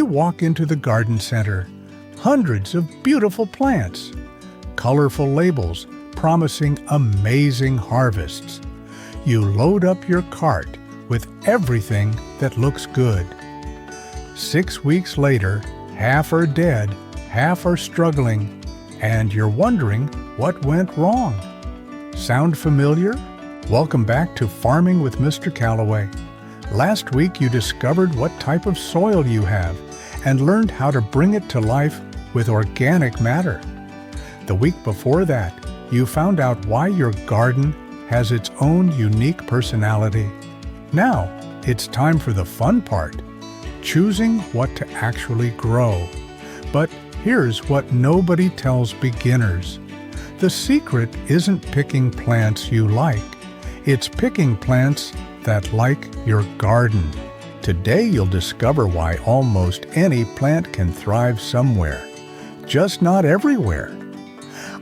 You walk into the garden center. Hundreds of beautiful plants. Colorful labels promising amazing harvests. You load up your cart with everything that looks good. 6 weeks later, half are dead, half are struggling, and you're wondering what went wrong. Sound familiar? Welcome back to Farming with Mr. Calloway. Last week you discovered what type of soil you have and learned how to bring it to life with organic matter. The week before that, you found out why your garden has its own unique personality. Now, it's time for the fun part, choosing what to actually grow. But here's what nobody tells beginners. The secret isn't picking plants you like. It's picking plants that like your garden. Today you'll discover why almost any plant can thrive somewhere, just not everywhere.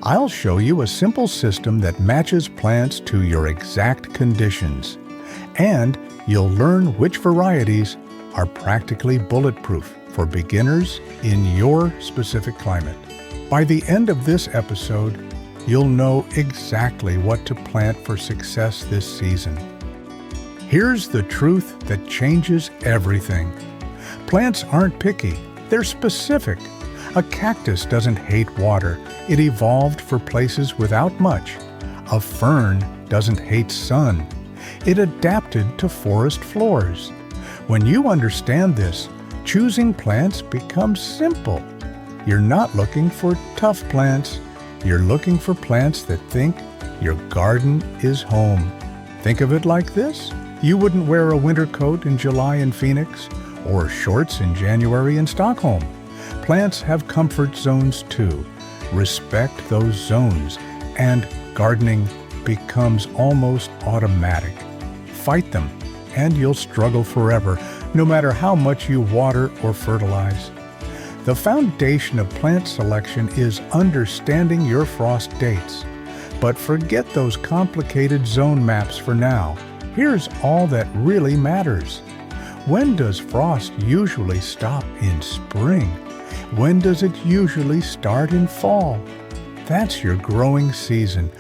I'll show you a simple system that matches plants to your exact conditions. And you'll learn which varieties are practically bulletproof for beginners in your specific climate. By the end of this episode, you'll know exactly what to plant for success this season. Here's the truth that changes everything. Plants aren't picky, they're specific. A cactus doesn't hate water, it evolved for places without much. A fern doesn't hate sun, it adapted to forest floors. When you understand this, choosing plants becomes simple. You're not looking for tough plants, you're looking for plants that think your garden is home. Think of it like this. You wouldn't wear a winter coat in July in Phoenix or shorts in January in Stockholm. Plants have comfort zones too. Respect those zones, and gardening becomes almost automatic. Fight them, and you'll struggle forever, no matter how much you water or fertilize. The foundation of plant selection is understanding your frost dates. But forget those complicated zone maps for now. Here's all that really matters. When does frost usually stop in spring? When does it usually start in fall? That's your growing season.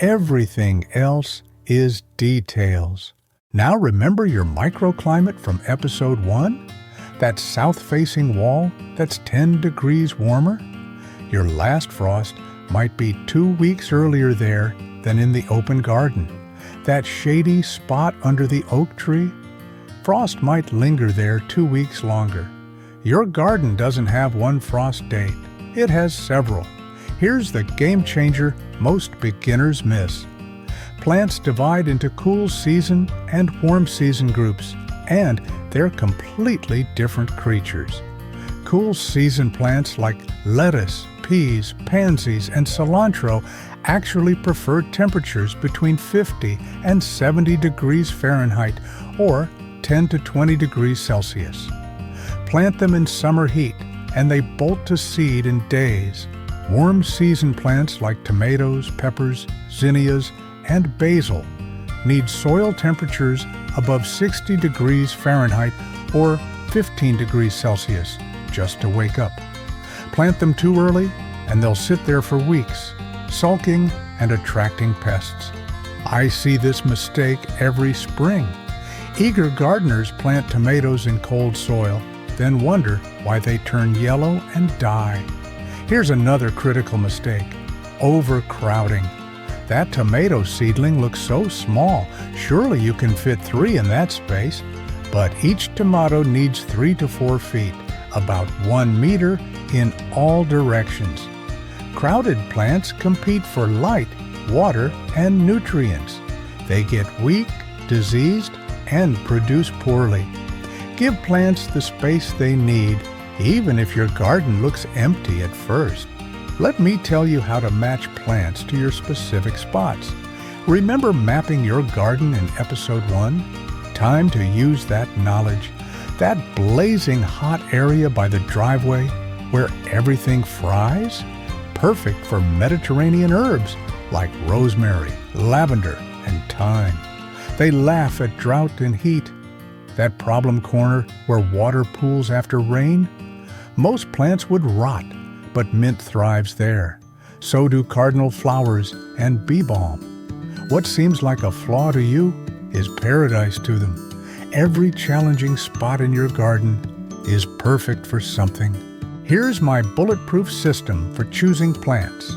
Everything else is details. Now remember your microclimate from episode 1? That south-facing wall that's 10 degrees warmer? Your last frost might be 2 weeks earlier there than in the open garden. That shady spot under the oak tree? Frost might linger there 2 weeks longer. Your garden doesn't have one frost date. It has several. Here's the game changer most beginners miss. Plants divide into cool season and warm season groups, and they're completely different creatures. Cool season plants like lettuce, peas, pansies, and cilantro actually prefer temperatures between 50 and 70 degrees Fahrenheit or 10 to 20 degrees Celsius. Plant them in summer heat, and they bolt to seed in days. Warm season plants like tomatoes, peppers, zinnias, and basil need soil temperatures above 60 degrees Fahrenheit or 15 degrees Celsius just to wake up. Plant them too early, and they'll sit there for weeks, sulking and attracting pests. I see this mistake every spring. Eager gardeners plant tomatoes in cold soil, then wonder why they turn yellow and die. Here's another critical mistake: overcrowding. That tomato seedling looks so small, surely you can fit 3 in that space. But each tomato needs 3 to 4 feet, about 1 meter in all directions. Crowded plants compete for light, water, and nutrients. They get weak, diseased, and produce poorly. Give plants the space they need, even if your garden looks empty at first. Let me tell you how to match plants to your specific spots. Remember mapping your garden in episode 1? Time to use that knowledge. That blazing hot area by the driveway where everything fries? Perfect for Mediterranean herbs like rosemary, lavender, and thyme. They laugh at drought and heat. That problem corner where water pools after rain? Most plants would rot, but mint thrives there. So do cardinal flowers and bee balm. What seems like a flaw to you is paradise to them. Every challenging spot in your garden is perfect for something. Here's my bulletproof system for choosing plants.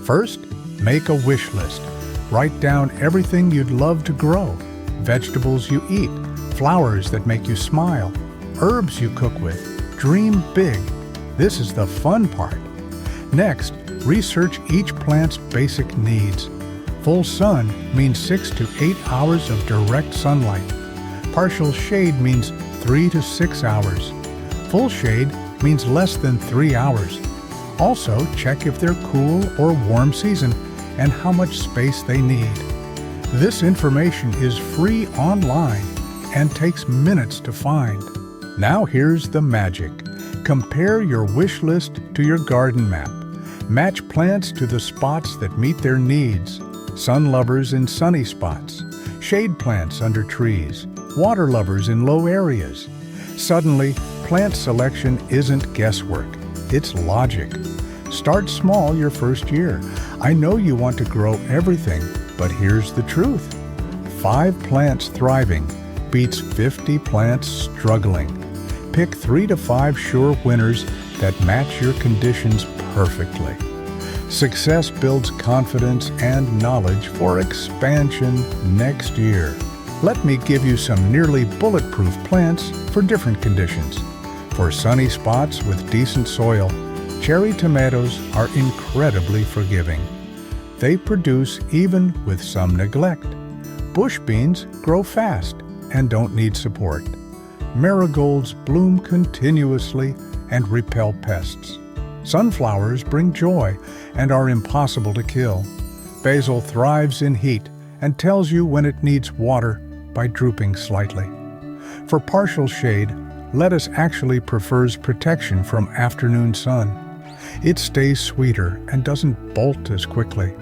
First, make a wish list. Write down everything you'd love to grow, vegetables you eat, flowers that make you smile, herbs you cook with. Dream big. This is the fun part. Next, research each plant's basic needs. Full sun means 6 to 8 hours of direct sunlight. Partial shade means 3 to 6 hours. Full shade means less than 3 hours. Also, check if they're cool or warm season and how much space they need. This information is free online and takes minutes to find. Now here's the magic. Compare your wish list to your garden map. Match plants to the spots that meet their needs. Sun lovers in sunny spots, shade plants under trees, water lovers in low areas. Suddenly, plant selection isn't guesswork, it's logic. Start small your first year. I know you want to grow everything, but here's the truth. 5 plants thriving beats 50 plants struggling. Pick 3 to 5 sure winners that match your conditions perfectly. Success builds confidence and knowledge for expansion next year. Let me give you some nearly bulletproof plants for different conditions. For sunny spots with decent soil, cherry tomatoes are incredibly forgiving. They produce even with some neglect. Bush beans grow fast and don't need support. Marigolds bloom continuously and repel pests. Sunflowers bring joy and are impossible to kill. Basil thrives in heat and tells you when it needs water by drooping slightly. For partial shade, lettuce actually prefers protection from afternoon sun. It stays sweeter and doesn't bolt as quickly.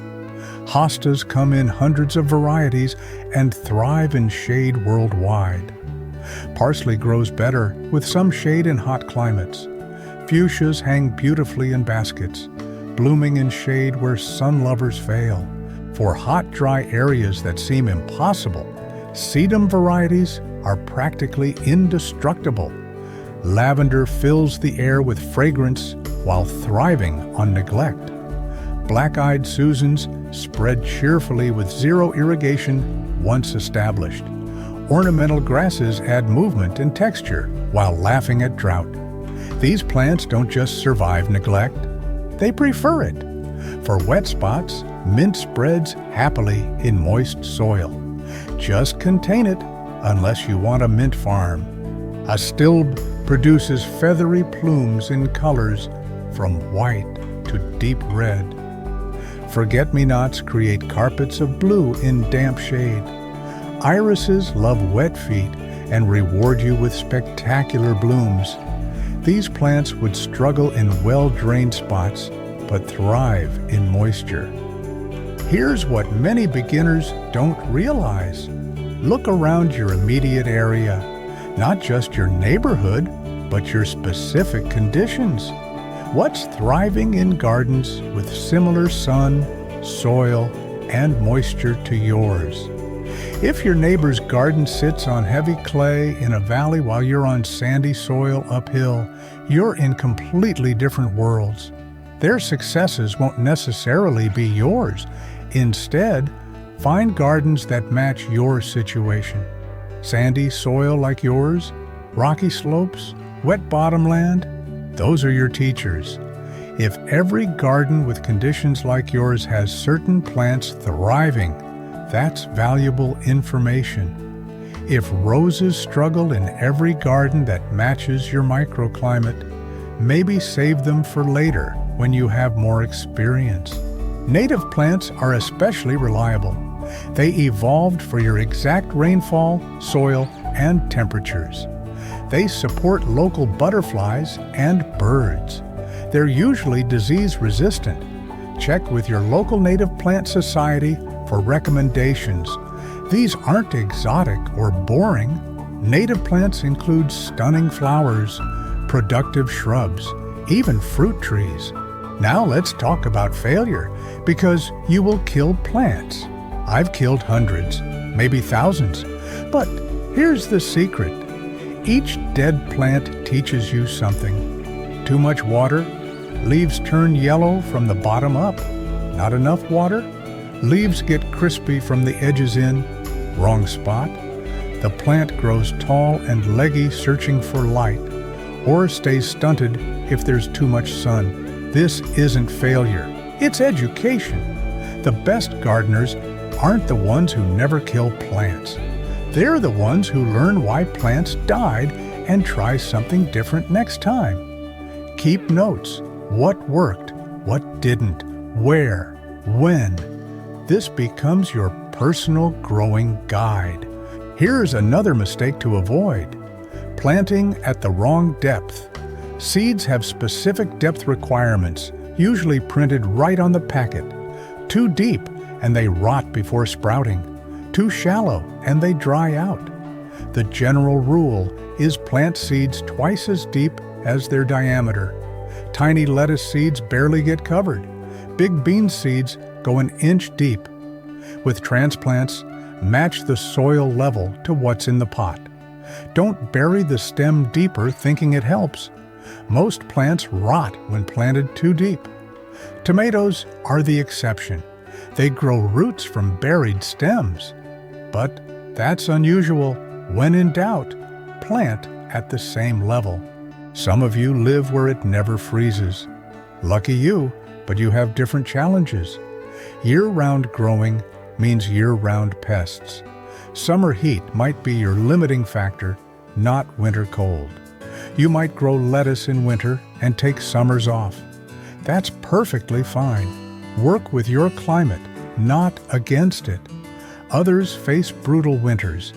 Hostas come in hundreds of varieties and thrive in shade worldwide. Parsley grows better with some shade in hot climates. Fuchsias hang beautifully in baskets, blooming in shade where sun lovers fail. For hot, dry areas that seem impossible, sedum varieties are practically indestructible. Lavender fills the air with fragrance while thriving on neglect. Black-eyed Susans spread cheerfully with zero irrigation once established. Ornamental grasses add movement and texture while laughing at drought. These plants don't just survive neglect, they prefer it. For wet spots, mint spreads happily in moist soil. Just contain it unless you want a mint farm. Astilbe produces feathery plumes in colors from white to deep red. Forget-me-nots create carpets of blue in damp shade. Irises love wet feet and reward you with spectacular blooms. These plants would struggle in well-drained spots, but thrive in moisture. Here's what many beginners don't realize. Look around your immediate area, not just your neighborhood, but your specific conditions. What's thriving in gardens with similar sun, soil, and moisture to yours? If your neighbor's garden sits on heavy clay in a valley while you're on sandy soil uphill, you're in completely different worlds. Their successes won't necessarily be yours. Instead, find gardens that match your situation. Sandy soil like yours, rocky slopes, wet bottomland, those are your teachers. If every garden with conditions like yours has certain plants thriving, that's valuable information. If roses struggle in every garden that matches your microclimate, maybe save them for later when you have more experience. Native plants are especially reliable. They evolved for your exact rainfall, soil, and temperatures. They support local butterflies and birds. They're usually disease-resistant. Check with your local native plant society for recommendations. These aren't exotic or boring. Native plants include stunning flowers, productive shrubs, even fruit trees. Now let's talk about failure, because you will kill plants. I've killed hundreds, maybe thousands. But here's the secret. Each dead plant teaches you something. Too much water? Leaves turn yellow from the bottom up. Not enough water? Leaves get crispy from the edges in. Wrong spot? The plant grows tall and leggy searching for light, or stays stunted if there's too much sun. This isn't failure, it's education. The best gardeners aren't the ones who never kill plants. They're the ones who learn why plants died and try something different next time. Keep notes. What worked? What didn't? Where? When? This becomes your personal growing guide. Here's another mistake to avoid. Planting at the wrong depth. Seeds have specific depth requirements, usually printed right on the packet. Too deep, and they rot before sprouting. Too shallow, and they dry out. The general rule is plant seeds twice as deep as their diameter. Tiny lettuce seeds barely get covered. Big bean seeds go an inch deep. With transplants, match the soil level to what's in the pot. Don't bury the stem deeper thinking it helps. Most plants rot when planted too deep. Tomatoes are the exception. They grow roots from buried stems. But that's unusual. When in doubt, plant at the same level. Some of you live where it never freezes. Lucky you, but you have different challenges. Year-round growing means year-round pests. Summer heat might be your limiting factor, not winter cold. You might grow lettuce in winter and take summers off. That's perfectly fine. Work with your climate, not against it. Others face brutal winters.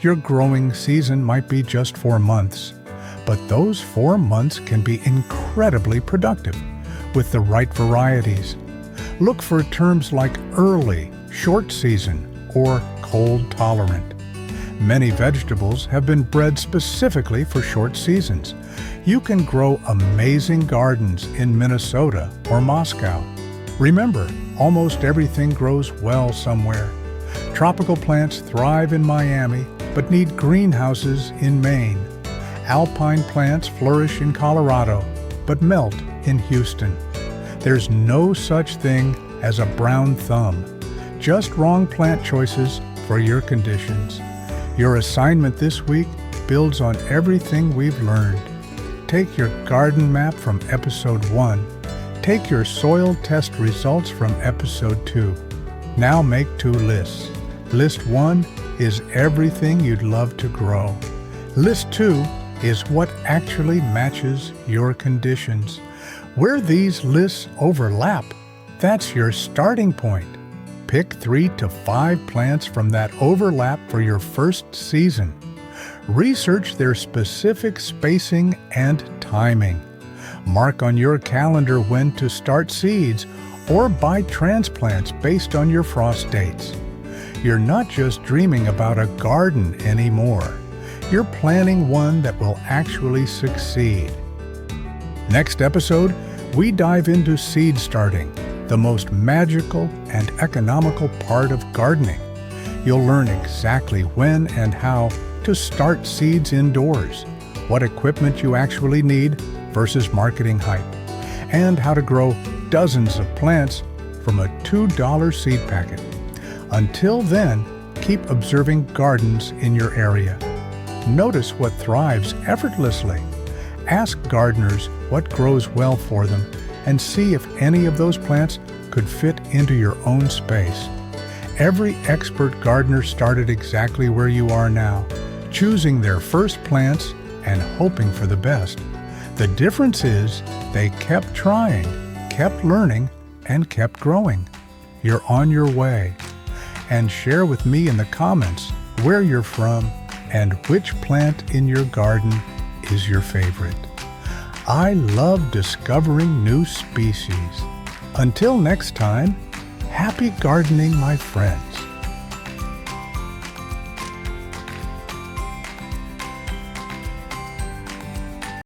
Your growing season might be just 4 months, but those 4 months can be incredibly productive with the right varieties. Look for terms like early, short season, or cold tolerant. Many vegetables have been bred specifically for short seasons. You can grow amazing gardens in Minnesota or Moscow. Remember, almost everything grows well somewhere. Tropical plants thrive in Miami, but need greenhouses in Maine. Alpine plants flourish in Colorado, but melt in Houston. There's no such thing as a brown thumb, just wrong plant choices for your conditions. Your assignment this week builds on everything we've learned. Take your garden map from episode 1. Take your soil test results from episode 2. Now make 2 lists. List 1 is everything you'd love to grow. List 2 is what actually matches your conditions. Where these lists overlap, that's your starting point. Pick 3 to 5 plants from that overlap for your first season. Research their specific spacing and timing. Mark on your calendar when to start seeds or buy transplants based on your frost dates. You're not just dreaming about a garden anymore. You're planning one that will actually succeed. Next episode, we dive into seed starting, the most magical and economical part of gardening. You'll learn exactly when and how to start seeds indoors, what equipment you actually need versus marketing hype, and how to grow dozens of plants from a $2 seed packet. Until then, keep observing gardens in your area. Notice what thrives effortlessly. Ask gardeners what grows well for them and see if any of those plants could fit into your own space. Every expert gardener started exactly where you are now, choosing their first plants and hoping for the best. The difference is they kept trying, kept learning, and kept growing. You're on your way. And share with me in the comments where you're from and which plant in your garden is your favorite. I love discovering new species. Until next time, happy gardening, my friend.